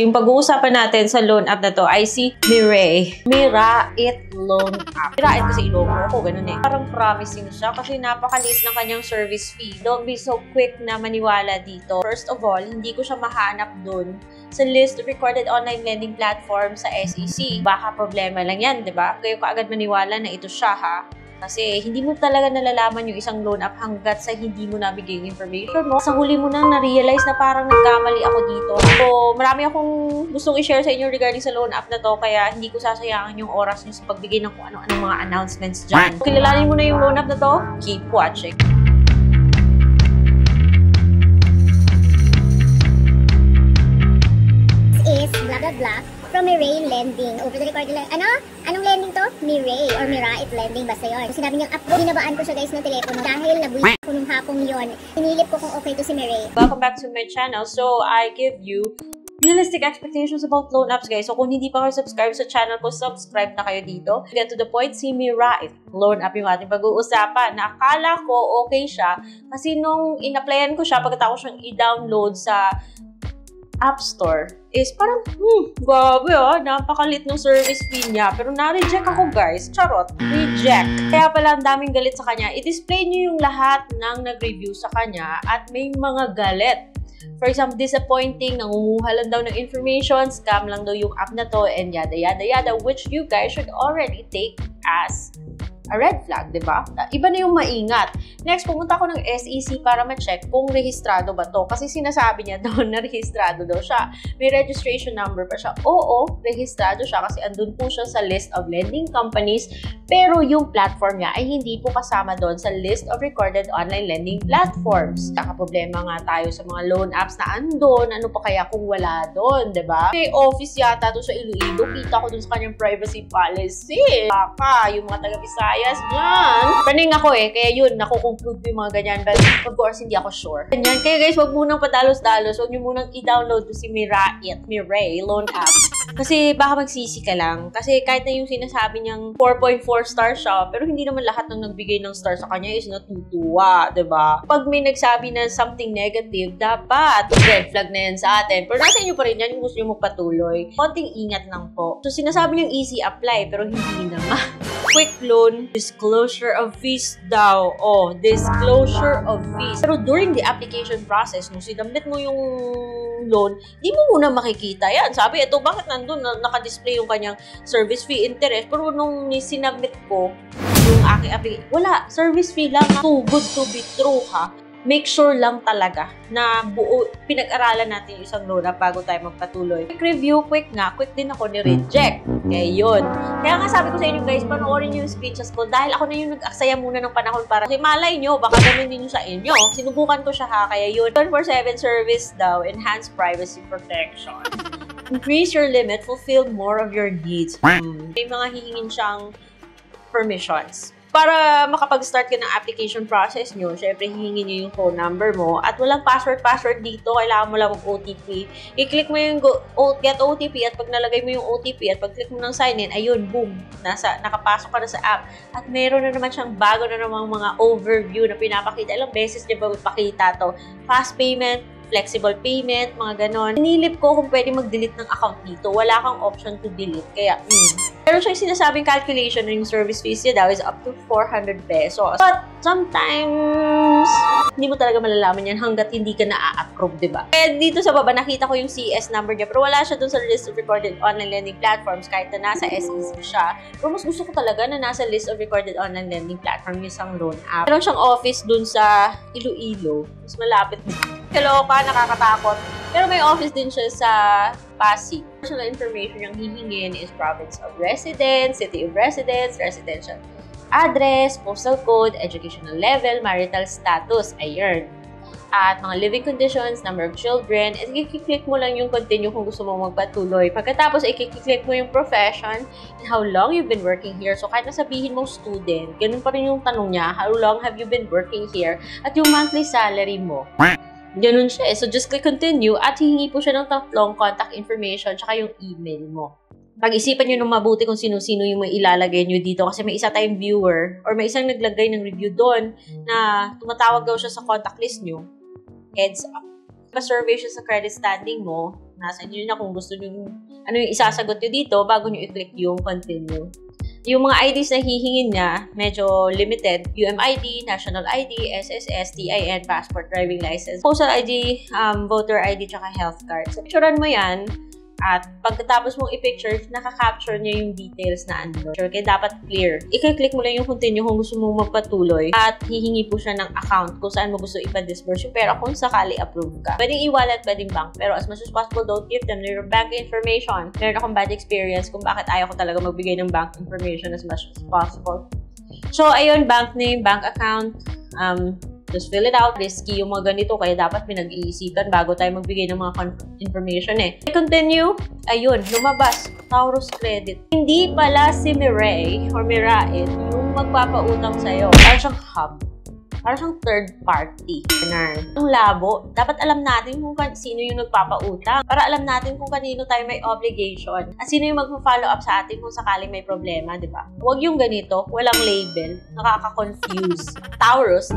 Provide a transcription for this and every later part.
Yung pag-uusapan natin sa loan app na to ay si Mirai. Mirait Loan App. Mirait kasi iloko ko, ganun eh. Parang promising siya kasi napakaliit ng kanyang service fee. Don't be so quick na maniwala dito. First of all, hindi ko siya mahanap dun sa list of recorded online lending platform sa SEC. Baka problema lang yan, di ba? Kayo kaagad maniwala na ito siya, ha? Kasi hindi mo talaga nalalaman yung isang loan app hanggat sa hindi mo nabigay yung information mo. Sa huli mo nang na-realize na parang nagkamali ako dito. So, marami akong gustong i-share sa inyo regarding sa loan app na to, kaya hindi ko sasayangin yung oras nyo sa pagbigay ng kung ano-ano mga announcements dyan. Kung kilalanin mo na yung loan app na to, keep watching. Is blah blah blah from Mirai Lending. Over the record lang. Anong lending to? Mirai or Mirait Lending basta yun. So, sinabi niyang upload, binabaan ko siya guys ng telepono dahil nabulit ko nung hapong yon. Hinilip ko kung okay to si Mirai. Welcome back to my channel. So, I give you realistic expectations about loan apps, guys. So, kung hindi pa kayo subscribe sa channel ko, subscribe na kayo dito. Get to the point, si Mirait Loan App yung ating pag-uusapan. Nakala ko okay siya kasi nung in-applyan ko siya, pagkatapos siyang i-download sa App Store, is parang, grabe napakalit ng service fee niya. Pero na-reject ako, guys. Charot. Reject. Kaya pala ang daming galit sa kanya. I-display niyo yung lahat ng nag-review sa kanya at may mga galit. For example, disappointing, nangunguha lang daw ng information, scam lang daw yung app na to, and yada yada yada, which you guys should already take as a red flag, di ba? Iba na yung maingat. Next, pumunta ako ng SEC para ma-check kung rehistrado ba to. Kasi sinasabi niya doon na rehistrado daw siya. May registration number pa siya. Oo, rehistrado siya kasi andun po siya sa list of lending companies. Pero yung platform niya ay hindi po kasama doon sa list of recorded online lending platforms. Kaka-problema nga tayo sa mga loan apps na andun. Ano pa kaya kung wala doon, di ba? May office yata to sa Iloilo. Kita ko doon sa kanyang privacy policy. Baka, yung mga taga-Visayas dyan. Paning ako kaya yun, nakukonclude ko yung mga ganyan. But of course, hindi ako sure. Ganyan. Kaya guys, wag munang padalos-dalos. Wag nyo munang i-download to si Mirai Loan App. Kasi baka magsisi ka lang. Kasi kahit na yung sinasabi niyang 4.4 star siya, pero hindi naman lahat ng nagbigay ng star sa kanya is natutuwa, diba? Pag may nagsabi na something negative, dapat red flag na yan sa atin. Pero nasa inyo pa rin yan, kung gusto nyo magpatuloy. Konting ingat lang po. So, sinasabi niyang easy apply, pero hindi naman. Quick loan, disclosure of fees daw. Oh, disclosure of fees. Pero during the application process, nung sinabit mo yung loan, di mo muna makikita yan. Sabi, ito, bakit nandun naka-display yung kanyang service fee interest? Pero nung sinabit ko yung aking application, wala, service fee lang. Too good to be true, ha? Make sure lang talaga na buo, pinag-aralan natin yung isang loan app bago tayo magpatuloy. Quick review, quick din ako ni-reject. Kaya yun. Kaya nga sabi ko sa inyo guys, panoorin nyo yung speeches ko dahil ako na yung nag-aksaya muna ng panahon para kasi malay nyo, baka ganun din yung sa inyo. Sinubukan ko siya ha, kaya yun. 24/7 service daw, enhanced privacy protection. Increase your limit, fulfill more of your needs. May mga hihingin siyang permissions. Para makapag-start ka ng application process nyo, syempre hihingi nyo yung phone number mo at walang password dito, kailangan mo lang mag-OTP. I-click mo yung get OTP at pag nalagay mo yung OTP at pag-click mo ng sign in, ayun, boom, nakapasok ka na sa app. At meron na naman siyang bago na namang mga overview na pinapakita. Ilang beses di ba magpakita to? Fast payment, flexible payment, mga ganon. Inilip ko kung pwede mag-delete ng account dito. Wala kang option to delete. Kaya, Pero siya yung sinasabing calculation ng service fees niya daw is up to 400 pesos. But sometimes, hindi mo talaga malalaman yan hanggat hindi ka na-approve, diba? Kaya dito sa baba, nakita ko yung CS number niya. Pero wala siya dun sa list of recorded online lending platforms kahit na nasa SEC siya. Pero mas gusto ko talaga na nasa list of recorded online lending platform yung isang loan app. Meron siyang office dun sa Iloilo. Mas malapit din. Kaloka, nakakatakot. Pero may office din siya sa Pasig. Personal information yung hihingin is province of residence, city of residence, residential address, postal code, educational level, marital status, ayun. At mga living conditions, number of children, at i-click mo lang yung continue kung gusto mong magpatuloy. Pagkatapos, i-click mo yung profession and how long you've been working here. So, kahit nasabihin mong student, ganun pa rin yung tanong niya, how long have you been working here? At yung monthly salary mo. Ganun siya. So, just click continue at hihingi po siya ng tatlong contact information tsaka yung email mo. Pag-isipan nyo nung mabuti kung sino-sino yung may ilalagay nyo dito kasi may isa tayong viewer or may isang naglagay ng review doon na tumatawag daw siya sa contact list nyo. Heads up. Pa-survey siya sa credit standing mo. Nasa inyo na kung gusto nyo, ano yung isasagot nyo dito bago nyo i-click yung continue. Yung mga IDs na hihingin niya, medyo limited. UMID, National ID, SSS, TIN, Passport, Driving License, Postal ID, Voter ID, tsaka Health Card. So, picturean mo yan. At pagkatapos mong i-picture, nakaka-capture niya yung details na andun. Kaya dapat clear. I-click mo lang yung continue kung gusto mong magpatuloy. At hihingi po siya ng account kung saan mo gusto ipa-disburse yung pera kung sakali approve ka. Pwedeng e-wallet, pwedeng bank. Pero as much as possible, don't give them your bank information. Meron akong bad experience kung bakit ayaw ko talaga magbigay ng bank information as much as possible. So, ayun, bank name, bank account, just fill it out. Risky yung mga ganito, kaya dapat pinag-iisipan bago tayo magbigay ng mga information eh. Continue. Ayun, lumabas. Taurus Credit. Hindi pala si Mirai or Mirait yung magpapautang sa'yo. Parang siyang hub. Parang siyang third party. Ang labo, dapat alam natin kung sino yung nagpapautang para alam natin kung kanino tayo may obligation at sino yung magpa-follow up sa atin kung sakaling may problema, di ba? Huwag yung ganito, walang label, nakaka-confuse. Taurus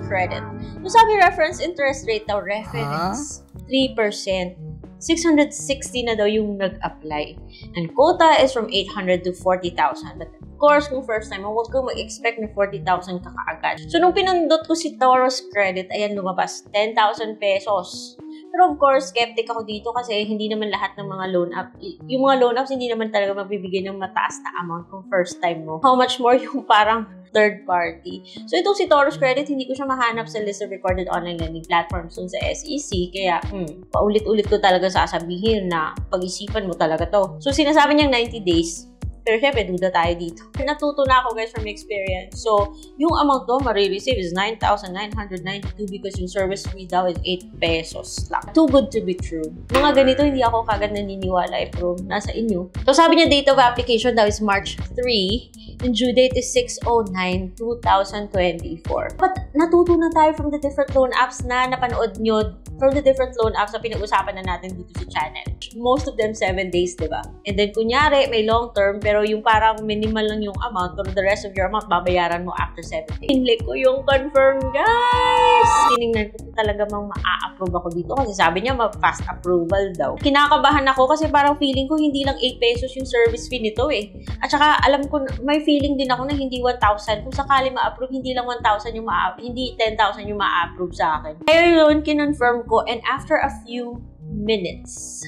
Credit. So sabi reference interest rate daw, reference 3%. 660 na daw yung nag-apply. And quota is from 800 to 40,000. But of course, kung first time, huwag kang mag-expect na 40,000 ka kaagad. So, nung pinundot ko si Taurus Credit, ayan, lumabas, 10,000 pesos. Pero of course, skeptic ako dito kasi hindi naman lahat ng mga loan app, yung mga loan apps, hindi naman talaga magbibigay ng mataas na amount kung first time mo. How much more yung parang third party. So, itong si Taurus Credit, hindi ko siya mahanap sa list of recorded online lending platforms dun sa SEC. Kaya, paulit-ulit ko talaga sasabihin na pag-isipan mo talaga to. So, sinasabi niyang 90 days. Pero syempre, duda tayo dito. Natuto na ako guys from experience. So, yung amount to marireceive is 9,992 because yung service fee daw is 8 pesos lang. Too good to be true. Mga ganito, hindi ako kagad naniniwala. Pero nasa inyo. So, sabi niya, date of application daw is March 3 and due date is 6/09/2024. But natuto na tayo from the different loan apps na napanood nyo, from the different loan apps na pinag-usapan na natin dito sa channel. Most of them 7 days, diba? And then, kunyari, may long term, pero yung parang minimal lang yung amount, pero the rest of your amount, babayaran mo after 7 days. Pinlik ko yung confirm, guys! Tinignan ko talaga mang ma-approve ako dito kasi sabi niya, fast approval daw. Kinakabahan ako kasi parang feeling ko hindi lang 8 pesos yung service fee nito eh. At saka, alam ko, may feeling din ako na hindi 1,000. Kung sakali ma-approve, hindi lang 1,000 yung hindi 10,000 yung ma-approve sa akin. Kaya yun, kinonfirm ko, and after a few minutes,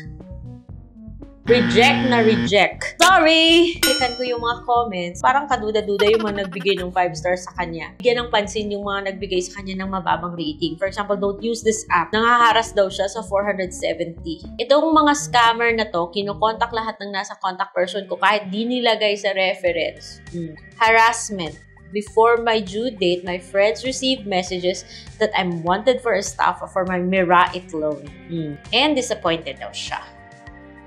reject. Sorry! Klikan ko yung mga comments. Parang kaduda-duda yung mga nagbigay ng 5 stars sa kanya. Bigyan ng pansin yung mga nagbigay sa kanya ng mababang rating. For example, don't use this app. Nangaharas daw siya sa 470. Itong mga scammer na to, kinokontak lahat ng nasa contact person ko kahit di nilagay sa reference. Harassment. Before my due date, my friends received messages that I'm wanted for a staff for my Mirait loan. And disappointed daw siya.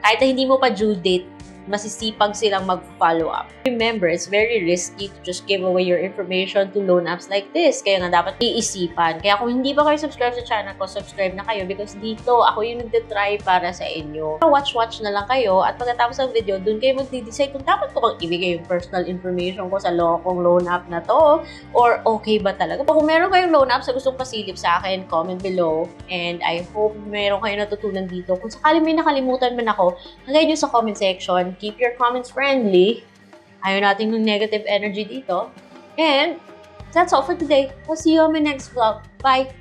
Kahit na hindi mo pa due date, masisipag silang mag-follow up. Remember, it's very risky to just give away your information to loan apps like this. Kaya nga dapat iisipan. Kaya kung hindi pa kayo subscribe sa channel ko, subscribe na kayo because dito, ako yung nagde-try para sa inyo. Watch na lang kayo at pagkatapos ng video, dun kayo mag-decide kung dapat ko bang ibigay yung personal information ko sa lokong loan app na to or okay ba talaga. Kung meron kayong loan apps na gustong pasilip sa akin, comment below. And I hope meron kayo natutunan dito. Kung sakali may nakalimutan man ako, lagay nyo sa comment section. Keep your comments friendly. Ayaw natin ng negative energy dito. And that's all for today. I'll see you on my next vlog. Bye!